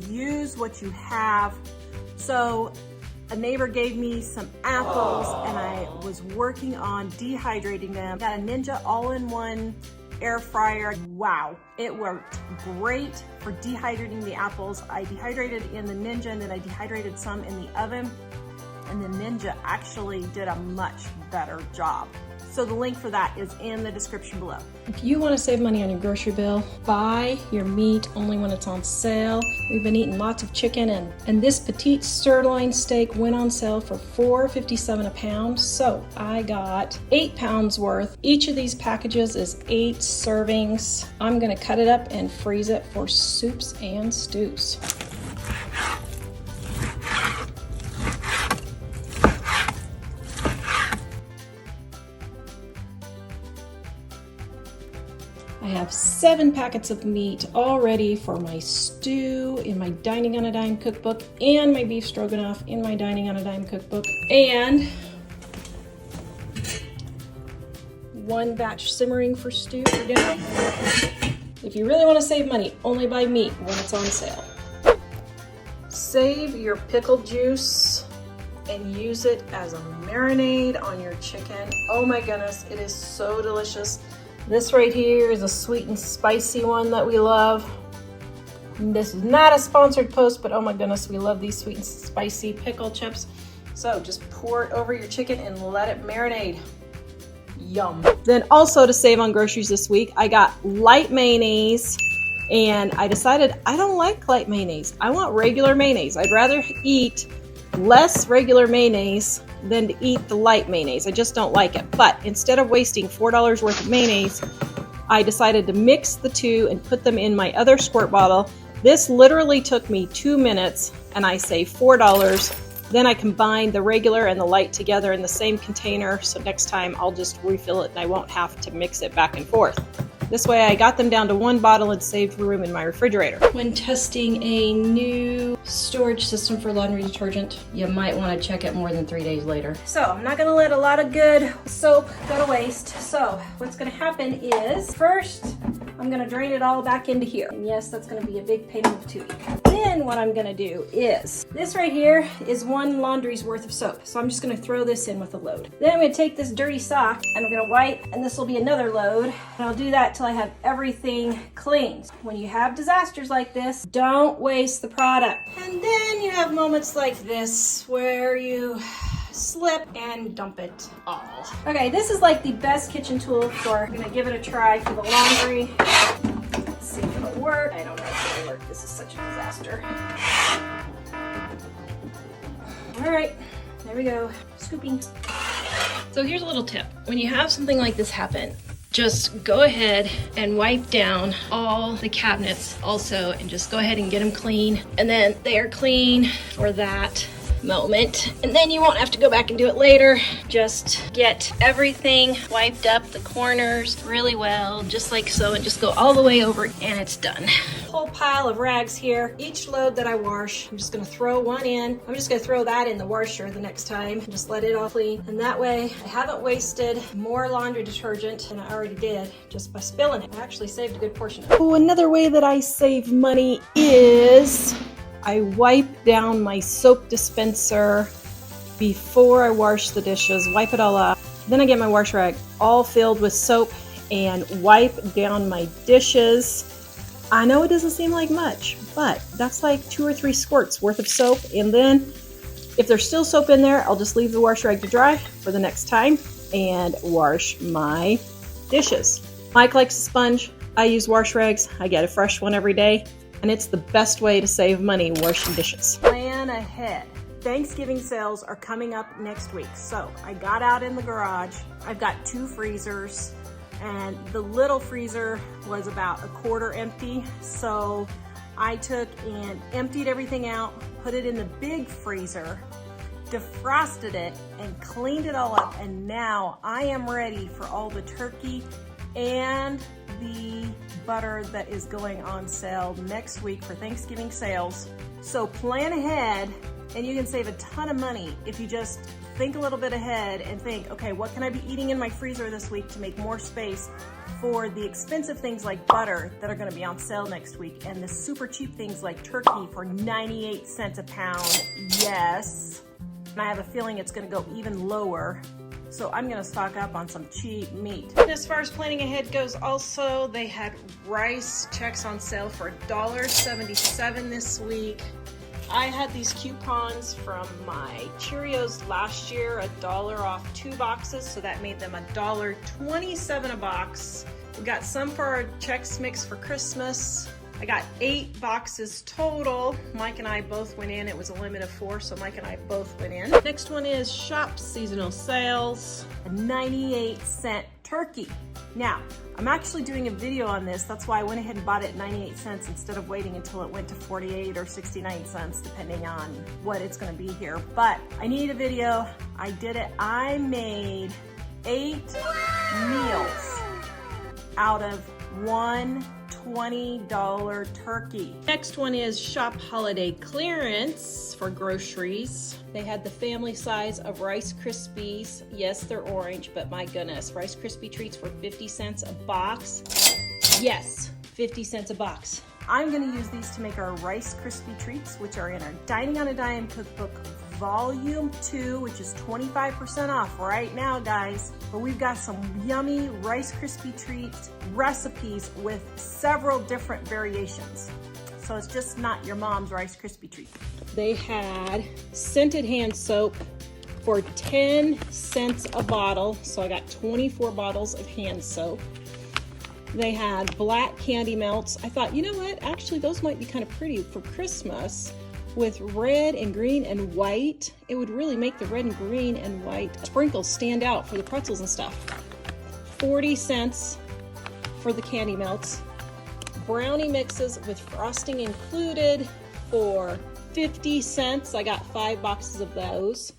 use what you have. So a neighbor gave me some apples and I was working on dehydrating them. Got a Ninja all-in-one air fryer. Wow, it worked great for dehydrating the apples. I dehydrated in the Ninja and then I dehydrated some in the oven, and the Ninja actually did a much better job. So the link for that is in the description below. If you want to save money on your grocery bill, buy your meat only when it's on sale. We've been eating lots of chicken, and this petite sirloin steak went on sale for $4.57 a pound. So I got 8 pounds worth. Each of these packages is 8 servings. I'm gonna cut it up and freeze it for soups and stews. I have 7 packets of meat all ready for my stew in my Dining on a Dime cookbook and my beef stroganoff in my Dining on a Dime cookbook, and 1 batch simmering for stew for dinner. If you really want to save money, only buy meat when it's on sale. Save your pickle juice and use it as a marinade on your chicken. Oh my goodness, it is so delicious. This right here is a sweet and spicy one that we love. This is not a sponsored post, but oh my goodness, we love these sweet and spicy pickle chips. So just pour it over your chicken and let it marinate. Yum. Then also to save on groceries this week, I got light mayonnaise, and I decided I don't like light mayonnaise. I want regular mayonnaise. I'd rather eat less regular mayonnaise than to eat the light mayonnaise. I just don't like it. But instead of wasting $4 worth of mayonnaise, I decided to mix the two and put them in my other squirt bottle. This literally took me 2 minutes and I saved $4. Then I combined the regular and the light together in the same container, so next time I'll just refill it and I won't have to mix it back and forth. This way I got them down to 1 bottle and saved room in my refrigerator. When testing a new storage system for laundry detergent, you might want to check it more than 3 days later. So I'm not going to let a lot of good soap go to waste. So what's going to happen is, first I'm going to drain it all back into here. And yes, that's going to be a big pain in the patootie. Then what I'm going to do is, this right here is 1 laundry's worth of soap. So I'm just going to throw this in with a load. Then I'm going to take this dirty sock and I'm going to wipe, and this will be another load. And I'll do that till I have everything clean. When you have disasters like this, don't waste the product. And then you have moments like this where you slip and dump it all. Okay, this is like the best kitchen tool for, I'm gonna give it a try for the laundry. Let's see if it'll work. I don't know if it'll work. This is such a disaster. All right, there we go, scooping. So here's a little tip. When you have something like this happen, just go ahead and wipe down all the cabinets also, and just go ahead and get them clean. And then they are clean for that moment. And then you won't have to go back and do it later. Just get everything wiped up, the corners really well, just like so, and just go all the way over and it's done. Whole pile of rags here. Each load that I wash, I'm just gonna throw one in. I'm just gonna throw that in the washer the next time and just let it all clean. And that way I haven't wasted more laundry detergent than I already did just by spilling it. I actually saved a good portion of it. Oh, another way that I save money is I wipe down my soap dispenser before I wash the dishes, wipe it all off. Then I get my wash rag all filled with soap and wipe down my dishes. I know it doesn't seem like much, but that's like 2 or 3 squirts worth of soap. And then if there's still soap in there, I'll just leave the wash rag to dry for the next time and wash my dishes. Mike likes a sponge. I use wash rags. I get a fresh one every day. And it's the best way to save money washing dishes. Plan ahead. Thanksgiving sales are coming up next week. So I got out in the garage. I've got 2 freezers, and the little freezer was about a quarter empty. So I took and emptied everything out, put it in the big freezer, defrosted it, and cleaned it all up. And now I am ready for all the turkey and the butter that is going on sale next week for Thanksgiving sales. So plan ahead, and you can save a ton of money if you just think a little bit ahead and think, okay, what can I be eating in my freezer this week to make more space for the expensive things like butter that are gonna be on sale next week, and the super cheap things like turkey for 98 cents a pound, yes. And I have a feeling it's gonna go even lower. So I'm gonna stock up on some cheap meat. And as far as planning ahead goes also, they had rice checks on sale for $1.77 this week. I had these coupons from my Cheerios last year, $1 off 2 boxes, so that made them $1.27 a box. We got some for our Chex Mix for Christmas. I got 8 boxes total. Mike and I both went in. It was a limit of 4, so Mike and I both went in. Next one is Shop Seasonal Sales. A 98-cent turkey. Now, I'm actually doing a video on this. That's why I went ahead and bought it at 98 cents instead of waiting until it went to 48 or 69 cents, depending on what it's gonna be here. But I need a video. I did it. I made 8 meals out of one $20 turkey. Next one is Shop Holiday Clearance for groceries. They had the family size of Rice Krispies. Yes, they're orange, but my goodness, Rice Krispie treats for 50 cents a box. Yes, 50 cents a box. I'm gonna use these to make our Rice Krispie treats, which are in our Dining on a Dime cookbook Volume 2, which is 25% off right now, guys. But we've got some yummy Rice Krispie treats recipes with several different variations. So it's just not your mom's Rice Krispie treat. They had scented hand soap for 10 cents a bottle. So I got 24 bottles of hand soap. They had black candy melts. I thought, you know what? Actually, those might be kind of pretty for Christmas. With red and green and white, it would really make the red and green and white sprinkles stand out for the pretzels and stuff. 40 cents for the candy melts. Brownie mixes with frosting included for 50 cents. I got 5 boxes of those.